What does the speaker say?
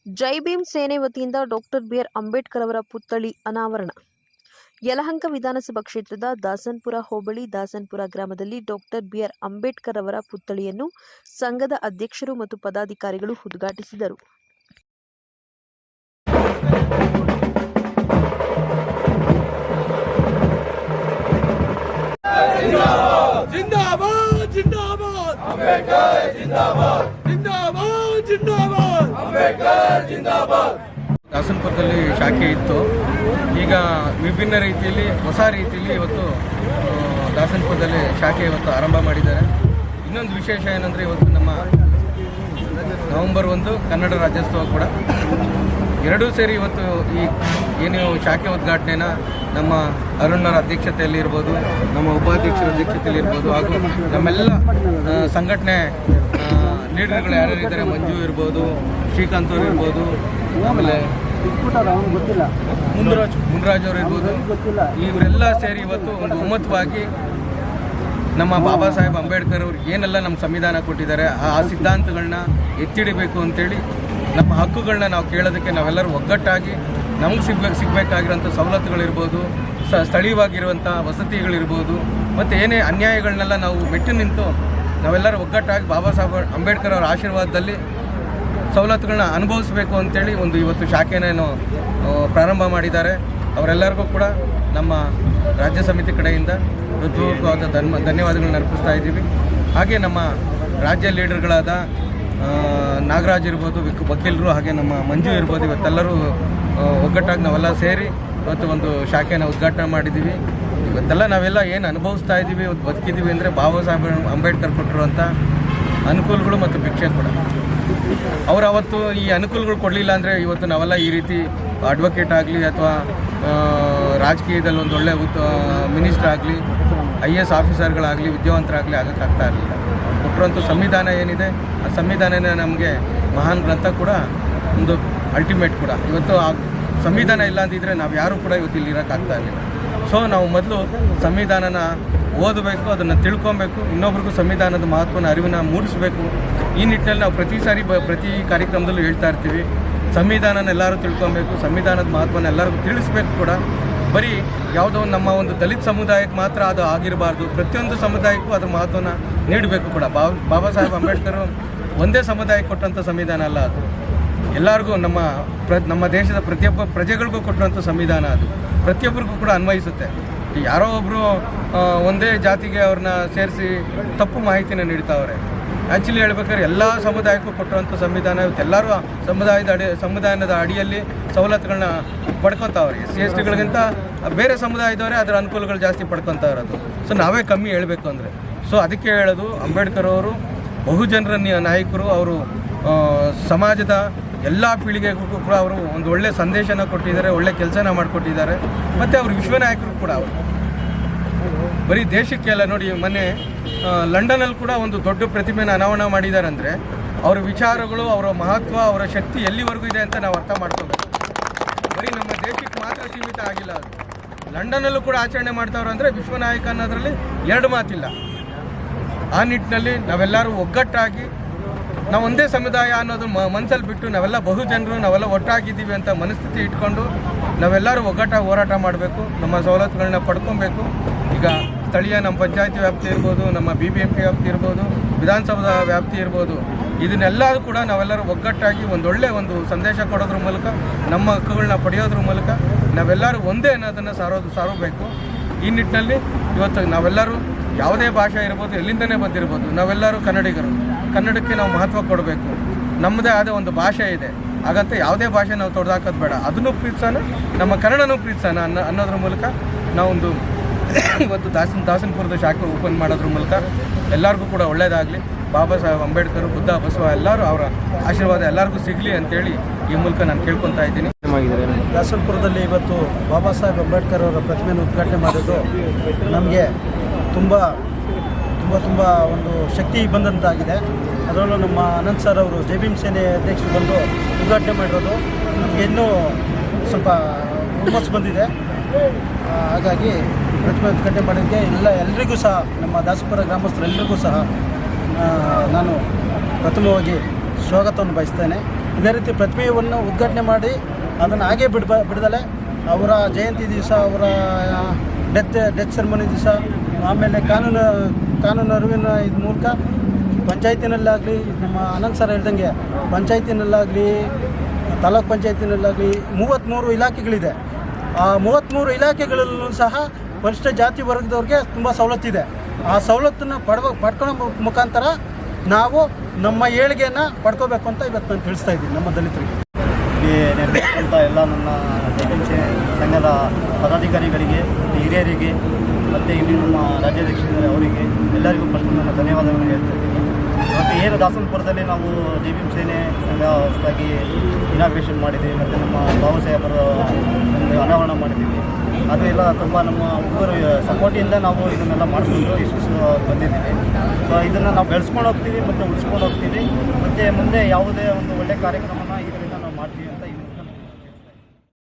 ಜೈ ಭೀಮ್ ಸೇನೆ ವತಿಯಿಂದ doctor B R Ambedkar ಅವರ ಪುತ್ಥಳಿ ಅನಾವರಣ. ಯಲಹಂಕ ವಿಧಾನಸಭಾ ಕ್ಷೇತ್ರದ ದಾಸನಪುರ ಹೋಬಳಿ ದಾಸನಪುರ ಗ್ರಾಮದಲ್ಲಿ ಡಾಕ್ಟರ್ ಬಿ ಆರ್ ಅಂಬೇಡ್ಕರ್ ಅವರ ಪುತ್ಥಳಿಯನ್ನು ಸಂಘದ ಅಧ್ಯಕ್ಷರು ಮತ್ತು ಪದಾಧಿಕಾರಿಗಳು ಉದ್ಘಾಟಿಸಿದರು. जिंदाबाद जिंदाबाद अंबेडकर जिंदाबाद जिंदाबाद जिंदाबाद अंबेडकर जिंदाबाद. ದಾಸನಪುರದಲ್ಲಿ ಶಾಖೆ ಇತ್ತು. ಈಗ ವಿಭಿನ್ನ ರೀತಿಯಲ್ಲಿ ಹೊಸ ರೀತಿಯಲ್ಲಿ ಇವತ್ತು ದಾಸನಪುರದಲ್ಲಿ ಶಾಖೆ ಇವತ್ತು ಆರಂಭ ಮಾಡಿದ್ದಾರೆ. ಇನ್ನೊಂದು ವಿಶೇಷ ಏನಂದರೆ ಇವತ್ತು ನಮ್ಮ ನವೆಂಬರ್ 1 ಕನ್ನಡ ರಾಜ್ಯೋತ್ಸವ ಕೂಡ ಎರಡೂ ಸೇರಿ ಇವತ್ತು ಈ ಏನು ಶಾಖೆ ಉದ್ಘಾಟನೆನ ನಮ್ಮ ಅರುಣರ ಅಧ್ಯಕ್ಷತೆಯಲ್ಲಿ ಇರ್ಬೋದು, ನಮ್ಮ ಉಪಾಧ್ಯಕ್ಷರ ಅಧ್ಯಕ್ಷತೆಯಲ್ಲಿ ಇರ್ಬೋದು, ಹಾಗೂ ನಮ್ಮೆಲ್ಲ ಸಂಘಟನೆ ಲೀಡರ್ಗಳು ಯಾರ್ಯಾರಿದ್ದಾರೆ, ಮಂಜು ಇರ್ಬೋದು, ಶ್ರೀಕಾಂತ್ ಅವರು ಇರ್ಬೋದು, ಆಮೇಲೆ ಮುನ್ರಾಜ್ ಅವರು ಇರ್ಬೋದು, ಇವರೆಲ್ಲ ಸೇರಿ ಇವತ್ತು ಒಂದು ಒಮ್ಮತವಾಗಿ ನಮ್ಮ ಬಾಬಾ ಸಾಹೇಬ್ ಅಂಬೇಡ್ಕರ್ ಅವ್ರು ಏನೆಲ್ಲ ನಮ್ಮ ಸಂವಿಧಾನ ಕೊಟ್ಟಿದ್ದಾರೆ ಆ ಸಿದ್ಧಾಂತಗಳನ್ನ ಎತ್ತಿಡಬೇಕು ಅಂತೇಳಿ ನಮ್ಮ ಹಕ್ಕುಗಳನ್ನ ನಾವು ಕೇಳೋದಕ್ಕೆ ನಾವೆಲ್ಲರೂ ಒಗ್ಗಟ್ಟಾಗಿ ನಮಗೆ ಸಿಗಬೇಕಾಗಿರೋಂಥ ಸವಲತ್ತುಗಳಿರ್ಬೋದು, ಸ್ಥಳೀಯವಾಗಿರುವಂಥ ವಸತಿಗಳಿರ್ಬೋದು, ಮತ್ತು ಏನೇ ಅನ್ಯಾಯಗಳನ್ನೆಲ್ಲ ನಾವು ಮೆಟ್ಟು ನಿಂತು ನಾವೆಲ್ಲರೂ ಒಗ್ಗಟ್ಟಾಗಿ ಬಾಬಾ ಸಾಹೇಬ್ ಅಂಬೇಡ್ಕರ್ ಅವರ ಆಶೀರ್ವಾದದಲ್ಲಿ ಸವಲತ್ತುಗಳನ್ನ ಅನುಭವಿಸಬೇಕು ಅಂತೇಳಿ ಒಂದು ಇವತ್ತು ಶಾಖೆನೇನು ಪ್ರಾರಂಭ ಮಾಡಿದ್ದಾರೆ. ಅವರೆಲ್ಲರಿಗೂ ಕೂಡ ನಮ್ಮ ರಾಜ್ಯ ಸಮಿತಿ ಕಡೆಯಿಂದ ಹೃತ್ಪೂರ್ವಕವಾದ ಧನ್ಯವಾದಗಳನ್ನ ಅರ್ಪಿಸ್ತಾ ಇದ್ದೀವಿ. ಹಾಗೆ ನಮ್ಮ ರಾಜ್ಯ ಲೀಡರ್ಗಳಾದ ನಾಗರಾಜ್ ಇರ್ಬೋದು, ವಕೀಲರು, ಹಾಗೆ ನಮ್ಮ ಮಂಜು ಇರ್ಬೋದು, ಇವತ್ತೆಲ್ಲರೂ ಒಗ್ಗಟ್ಟಾಗಿ ನಾವೆಲ್ಲ ಸೇರಿ ಇವತ್ತು ಒಂದು ಶಾಖೆನ ಉದ್ಘಾಟನೆ ಮಾಡಿದ್ದೀವಿ. ಇವತ್ತೆಲ್ಲ ನಾವೆಲ್ಲ ಏನು ಅನುಭವಿಸ್ತಾ ಇದ್ದೀವಿ, ಇವತ್ತು ಬದುಕಿದ್ದೀವಿ ಅಂದರೆ ಬಾಬಾ ಸಾಹೇಬ್ ಅಂಬೇಡ್ಕರ್ ಕೊಟ್ಟಿರುವಂಥ ಅನುಕೂಲಗಳು ಮತ್ತು ಭಿಕ್ಷೆ ಕೂಡ. ಅವರು ಅವತ್ತು ಈ ಅನುಕೂಲಗಳು ಕೊಡಲಿಲ್ಲ ಅಂದರೆ ಇವತ್ತು ನಾವೆಲ್ಲ ಈ ರೀತಿ ಅಡ್ವೊಕೇಟ್ ಆಗಲಿ ಅಥವಾ ರಾಜಕೀಯದಲ್ಲಿ ಒಂದು ಒಳ್ಳೆ ಮಿನಿಸ್ಟರ್ ಆಗಲಿ, IAS ಆಫೀಸರ್ಗಳಾಗಲಿ, ವಿದ್ಯಾವಂತರಾಗಲಿ ಆಗೋಕ್ಕಾಗ್ತಾ ಇರಲಿಲ್ಲ. ಕೊಟ್ಟಿರುವಂಥ ಸಂವಿಧಾನ ಏನಿದೆ ಆ ಸಂವಿಧಾನನೇ ನಮಗೆ ಮಹಾನ್ ಗ್ರಂಥ ಕೂಡ, ಒಂದು ಅಲ್ಟಿಮೇಟ್ ಕೂಡ. ಇವತ್ತು ಆ ಸಂವಿಧಾನ ಇಲ್ಲ ಅಂದಿದ್ರೆ ನಾವು ಯಾರೂ ಕೂಡ ಇವತ್ತು ಇಲ್ಲಿ ಇರೋಕ್ಕಾಗ್ತಾ ಇರಲಿಲ್ಲ. ಸೊ ನಾವು ಮೊದಲು ಸಂವಿಧಾನನ ಓದಬೇಕು, ಅದನ್ನು ತಿಳ್ಕೊಬೇಕು, ಇನ್ನೊಬ್ರಿಗೂ ಸಂವಿಧಾನದ ಮಹತ್ವನ ಅರಿವಿನ ಮೂಡಿಸಬೇಕು. ಈ ನಿಟ್ಟಿನಲ್ಲಿ ನಾವು ಪ್ರತಿ ಕಾರ್ಯಕ್ರಮದಲ್ಲೂ ಹೇಳ್ತಾ ಇರ್ತೀವಿ, ಸಂವಿಧಾನನ ಎಲ್ಲರೂ ತಿಳ್ಕೊಬೇಕು, ಸಂವಿಧಾನದ ಮಹತ್ವನ ಎಲ್ಲರಿಗೂ ತಿಳಿಸ್ಬೇಕು ಕೂಡ. ಬರೀ ಯಾವುದೋ ನಮ್ಮ ಒಂದು ದಲಿತ ಸಮುದಾಯಕ್ಕೆ ಮಾತ್ರ ಅದು ಆಗಿರಬಾರ್ದು, ಪ್ರತಿಯೊಂದು ಸಮುದಾಯಕ್ಕೂ ಅದರ ಮಹತ್ವನ ನೀಡಬೇಕು ಕೂಡ. ಬಾಬಾ ಸಾಹೇಬ್ ಅಂಬೇಡ್ಕರ್ ಒಂದೇ ಸಮುದಾಯಕ್ಕೆ ಕೊಟ್ಟಂಥ ಸಂವಿಧಾನ ಅಲ್ಲ, ಅದು ಎಲ್ಲರಿಗೂ ನಮ್ಮ ದೇಶದ ಪ್ರತಿಯೊಬ್ಬ ಪ್ರಜೆಗಳಿಗೂ ಕೊಟ್ಟಂಥ ಸಂವಿಧಾನ. ಅದು ಪ್ರತಿಯೊಬ್ಬರಿಗೂ ಕೂಡ ಅನ್ವಯಿಸುತ್ತೆ. ಯಾರೋ ಒಬ್ಬರು ಒಂದೇ ಜಾತಿಗೆ ಅವ್ರನ್ನ ಸೇರಿಸಿ ತಪ್ಪು ಮಾಹಿತಿನ ನೀಡ್ತಾವ್ರೆ. ಆ್ಯಕ್ಚುಲಿ ಹೇಳ್ಬೇಕಾದ್ರೆ ಎಲ್ಲ ಸಮುದಾಯಕ್ಕೂ ಕೊಟ್ಟುವಂಥ ಸಂವಿಧಾನ. ಇವತ್ತು ಎಲ್ಲರೂ ಸಂವಿಧಾನದ ಅಡಿಯಲ್ಲಿ ಸವಲತ್ತುಗಳನ್ನ ಪಡ್ಕೊತಾವ್ರೆ. SC/STಗಳಿಗಿಂತ ಬೇರೆ ಸಮುದಾಯದವರೇ ಅದರ ಅನುಕೂಲಗಳು ಜಾಸ್ತಿ ಪಡ್ಕೊತಾ ಇರೋದು. ಸೊ ನಾವೇ ಕಮ್ಮಿ ಹೇಳಬೇಕು ಅಂದರೆ. ಸೊ ಅದಕ್ಕೆ ಹೇಳೋದು, ಅಂಬೇಡ್ಕರ್ ಅವರು ಬಹುಜನರ ನಾಯಕರು. ಅವರು ಸಮಾಜದ ಎಲ್ಲ ಪೀಳಿಗೆಗೂ ಕೂಡ ಅವರು ಒಂದು ಒಳ್ಳೆಯ ಸಂದೇಶನ ಕೊಟ್ಟಿದ್ದಾರೆ, ಒಳ್ಳೆ ಕೆಲಸನ ಮಾಡಿಕೊಟ್ಟಿದ್ದಾರೆ. ಮತ್ತು ಅವರು ವಿಶ್ವ ನಾಯಕರು ಕೂಡ. ಅವರು ಬರೀ ದೇಶಕ್ಕೆ ಅಲ್ಲ, ನೋಡಿ ಮೊನ್ನೆ ಲಂಡನಲ್ಲಿ ಕೂಡ ಒಂದು ದೊಡ್ಡ ಪ್ರತಿಮೆನ ಅನಾವರಣ ಮಾಡಿದ್ದಾರೆ. ಅಂದರೆ ಅವರ ವಿಚಾರಗಳು, ಅವರ ಮಹತ್ವ, ಅವರ ಶಕ್ತಿ ಎಲ್ಲಿವರೆಗೂ ಇದೆ ಅಂತ ನಾವು ಅರ್ಥ ಮಾಡ್ಕೋಬೇಕು. ಬರೀ ನಮ್ಮ ದೇಶಕ್ಕೆ ಮಾತ್ರ ಸೀಮಿತ ಆಗಿಲ್ಲ, ಅದು ಲಂಡನಲ್ಲೂ ಕೂಡ ಆಚರಣೆ ಮಾಡ್ತಾವ್ರು. ಅಂದರೆ ವಿಶ್ವ ನಾಯಕ ಅನ್ನೋದರಲ್ಲಿ ಎರಡು ಮಾತಿಲ್ಲ. ಆ ನಿಟ್ಟಿನಲ್ಲಿ ನಾವೆಲ್ಲರೂ ಒಗ್ಗಟ್ಟಾಗಿ, ನಾವು ಒಂದೇ ಸಮುದಾಯ ಅನ್ನೋದು ಮನಸ್ಸಲ್ಲಿ ಬಿಟ್ಟು ನಾವೆಲ್ಲ ಬಹುಜನರು, ನಾವೆಲ್ಲ ಒಟ್ಟಾಗಿದ್ದೀವಿ ಅಂತ ಮನಸ್ಥಿತಿ ಇಟ್ಕೊಂಡು ನಾವೆಲ್ಲರೂ ಒಗ್ಗಟ್ಟಾಗಿ ಹೋರಾಟ ಮಾಡಬೇಕು, ನಮ್ಮ ಸವಲತ್ತುಗಳನ್ನ ಪಡ್ಕೊಬೇಕು. ಈಗ ಸ್ಥಳೀಯ ನಮ್ಮ ಪಂಚಾಯತಿ ವ್ಯಾಪ್ತಿ ಇರ್ಬೋದು, ನಮ್ಮ BBMP ವ್ಯಾಪ್ತಿ ಇರ್ಬೋದು, ವಿಧಾನಸಭಾ ವ್ಯಾಪ್ತಿ ಇರ್ಬೋದು, ಇದನ್ನೆಲ್ಲರೂ ಕೂಡ ನಾವೆಲ್ಲರೂ ಒಗ್ಗಟ್ಟಾಗಿ ಒಂದೊಳ್ಳೆ ಒಂದು ಸಂದೇಶ ಕೊಡೋದ್ರ ಮೂಲಕ, ನಮ್ಮ ಹಕ್ಕುಗಳನ್ನ ಪಡೆಯೋದ್ರ ಮೂಲಕ ನಾವೆಲ್ಲರೂ ಒಂದೇ ಅನ್ನೋದನ್ನು ಸಾರಬೇಕು. ಈ ನಿಟ್ಟಿನಲ್ಲಿ ಇವತ್ತು ನಾವೆಲ್ಲರೂ ಯಾವುದೇ ಭಾಷೆ ಇರ್ಬೋದು, ಎಲ್ಲಿಂದನೇ ಬಂದಿರ್ಬೋದು, ನಾವೆಲ್ಲರೂ ಕನ್ನಡಿಗರು. ಕನ್ನಡಕ್ಕೆ ನಾವು ಮಹತ್ವ ಕೊಡಬೇಕು. ನಮ್ಮದೇ ಆದ ಒಂದು ಭಾಷೆ ಇದೆ, ಹಾಗಂತ ಯಾವುದೇ ಭಾಷೆ ನಾವು ತೊಡೆದಾಕೋದು ಬೇಡ. ಅದನ್ನು ಪ್ರೀತಿಸೋಣ, ನಮ್ಮ ಕನ್ನಡನೂ ಪ್ರೀತಿಸೋಣ ಅನ್ನೋದ್ರ ಮೂಲಕ ನಾವೊಂದು ಇವತ್ತು ದಾಸನಪುರದ ಶಾಖೆ ಓಪನ್ ಮಾಡೋದ್ರ ಮೂಲಕ ಎಲ್ಲರಿಗೂ ಕೂಡ ಒಳ್ಳೆಯದಾಗಲಿ. ಬಾಬಾ ಸಾಹೇಬ್ ಅಂಬೇಡ್ಕರ್, ಬುದ್ಧ, ಬಸವ ಎಲ್ಲರೂ ಅವರ ಆಶೀರ್ವಾದ ಎಲ್ಲರಿಗೂ ಸಿಗಲಿ ಅಂತೇಳಿ ಈ ಮೂಲಕ ನಾನು ಕೇಳ್ಕೊತಾ ಇದ್ದೀನಿ. ದಾಸನಪುರದಲ್ಲಿ ಇವತ್ತು ಬಾಬಾ ಸಾಹೇಬ್ ಅಂಬೇಡ್ಕರ್ ಅವರ ಪ್ರತಿಮೆಯನ್ನು ಉದ್ಘಾಟನೆ ಮಾಡೋದು ನಮಗೆ ತುಂಬ ಒಂದು ಶಕ್ತಿ ಬಂದಂತಾಗಿದೆ. ಅದರಲ್ಲೂ ನಮ್ಮ ಅನಂತ್ ಸರ್ ಅವರು ಜೈ ಭೀಮ್ ಸೇನೆ ಅಧ್ಯಕ್ಷರು ಬಂದು ಉದ್ಘಾಟನೆ ಮಾಡಿರೋದು ನಮಗೆ ಇನ್ನೂ ಸ್ವಲ್ಪ ಹುಮ್ಮಸ್ಸು ಬಂದಿದೆ. ಹಾಗಾಗಿ ಪ್ರತಿಮೆ ಉದ್ಘಾಟನೆ ಮಾಡೋಕ್ಕೆ ಎಲ್ರಿಗೂ ಸಹ, ನಮ್ಮ ದಾಸಪುರ ಗ್ರಾಮಸ್ಥರೆಲ್ಲರಿಗೂ ಸಹ ನಾನು ಪ್ರಥಮವಾಗಿ ಸ್ವಾಗತವನ್ನು ಬಯಸ್ತೇನೆ. ಇದೇ ರೀತಿ ಪ್ರತಿಮೆಯನ್ನು ಉದ್ಘಾಟನೆ ಮಾಡಿ ಅದನ್ನು ಹಾಗೇ ಬಿಡದಲೆ ಅವರ ಜಯಂತಿ ದಿವಸ, ಅವರ ಡೆತ್ ಸೆರೆಮನಿ ದಿವಸ, ಆಮೇಲೆ ಕಾನೂನು ಅರಿವಿನ ಇದು ಮೂಲಕ ಪಂಚಾಯತಿನಲ್ಲಾಗಲಿ, ನಮ್ಮ ಅನಂತ್ ಸರ್ ಹೇಳ್ದಂಗೆ ಪಂಚಾಯತಿನಲ್ಲಾಗಲಿ, ತಾಲೂಕ್ ಪಂಚಾಯತಿನಲ್ಲಾಗಲಿ 33 ಇಲಾಖೆಗಳಿದೆ. ಆ 33 ಇಲಾಖೆಗಳಲ್ಲೂ ಸಹ ಪರಿಶಿಷ್ಟ ಜಾತಿ ವರ್ಗದವ್ರಿಗೆ ತುಂಬ ಸವಲತ್ತಿದೆ. ಆ ಸವಲತ್ತನ್ನು ಪಡ್ಕೊಳ್ಳೋ ಮುಖಾಂತರ ನಾವು ನಮ್ಮ ಏಳಿಗೆಯನ್ನು ಪಡ್ಕೋಬೇಕು ಅಂತ ಇವತ್ತು ನಾನು ತಿಳಿಸ್ತಾ ಇದ್ದೀನಿ ನಮ್ಮ ದಲಿತರಿಗೆ. ಇಲ್ಲಿ ನೆರವೇರಿಸಿದಂಥ ಎಲ್ಲ ನನ್ನ ಜೆಪಿಎಂಸಿ ಸಂಘದ ಪದಾಧಿಕಾರಿಗಳಿಗೆ, ಹಿರಿಯರಿಗೆ ಮತ್ತು ಇಲ್ಲಿ ನಮ್ಮ ರಾಜ್ಯಾಧ್ಯಕ್ಷರಿದ್ದಾರೆ ಅವರಿಗೆ ಎಲ್ಲರಿಗೂ ಫಸ್ಟ್ ನನ್ನ ಧನ್ಯವಾದಗಳನ್ನು ಹೇಳ್ತಾ ಇದ್ದೀನಿ. ಮತ್ತು ಏನು ದಾಸನಪುರದಲ್ಲಿ ನಾವು ಜೆಪಿಎಂ ಸೇನೆ ಸಂಘ ಹೊಸದಾಗಿ ಇನಾಗ್ರೇಷನ್ ಮಾಡಿದ್ದೀವಿ ಮತ್ತು ನಮ್ಮ ಬಾಬಾ ಸಾಹೇಬರ ಒಂದು ಅನಾವರಣ ಮಾಡಿದ್ದೀವಿ. ಅದು ಎಲ್ಲ ತುಂಬ ನಮ್ಮ ಹುಡುಗರು ಸಪೋರ್ಟಿಂದ ನಾವು ಇದನ್ನೆಲ್ಲ ಮಾಡಿಕೊಂಡು ಇಷ್ಟು ಬಂದಿದ್ದೀವಿ. ಸೊ ಇದನ್ನು ನಾವು ಬೆಳೆಸ್ಕೊಂಡು ಹೋಗ್ತೀವಿ ಮತ್ತು ಉಳಿಸ್ಕೊಂಡು ಹೋಗ್ತೀವಿ ಮತ್ತು ಮುಂದೆ ಯಾವುದೇ ಒಂದು ಒಳ್ಳೆಯ ಕಾರ್ಯಕ್ರಮನ ಇದರಿಂದ ನಾವು ಮಾಡ್ತೀವಿ ಅಂತ